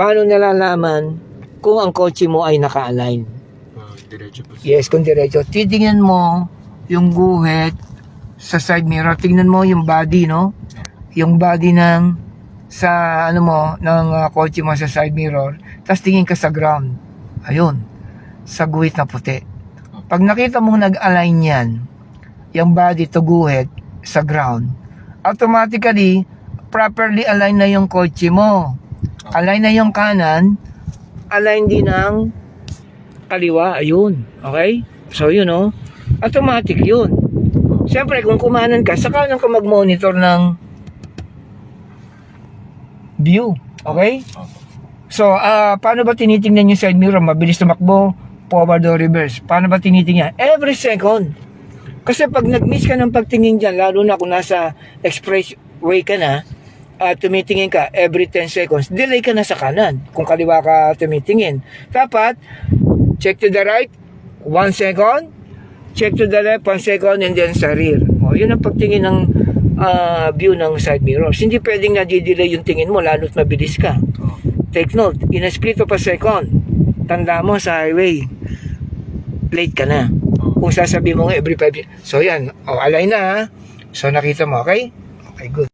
paano nalalaman kung ang kotse mo ay naka-align? Diretso po. Yes, kung diretso. Titingnan mo yung guhit sa side mirror. Tingnan mo yung body, no? Yung body ng sa ano mo ng kotse mo sa side mirror. Tapos tingin ka sa ground. Ayun. Sa guhit na puti. Pag nakita mong nag-align yan, yung body to guhit sa ground, automatically properly align na yung kotse mo. Align na yung kanan, align din ang kaliwa. Ayun. Okay? So yun, no? Automatic yun. Siyempre, kung kumanan ka, saka lang ka mag-monitor ng view. Okay? So, paano ba tinitingnan yung side mirror? Mabilis tumakbo, forward or reverse? Paano ba tinitingnan? Every second. Kasi pag nag-miss ka ng pagtingin dyan, lalo na kung nasa expressway ka na, tumitingin ka every 10 seconds, delay ka na sa kanan kung kaliwa ka tumitingin. Dapat, check to the right, 1 second, check to the left, 1 second, and then sa rear. O, yun ang pagtingin ng view ng side mirrors. Hindi pwedeng nadidelay yung tingin mo, lalo't mabilis ka. Take note, in a split of a second, tanda mo sa highway, late ka na. Kung sasabihin mo nga every 5 minutes. So yan, align na ha. So nakita mo, okay? Okay, good.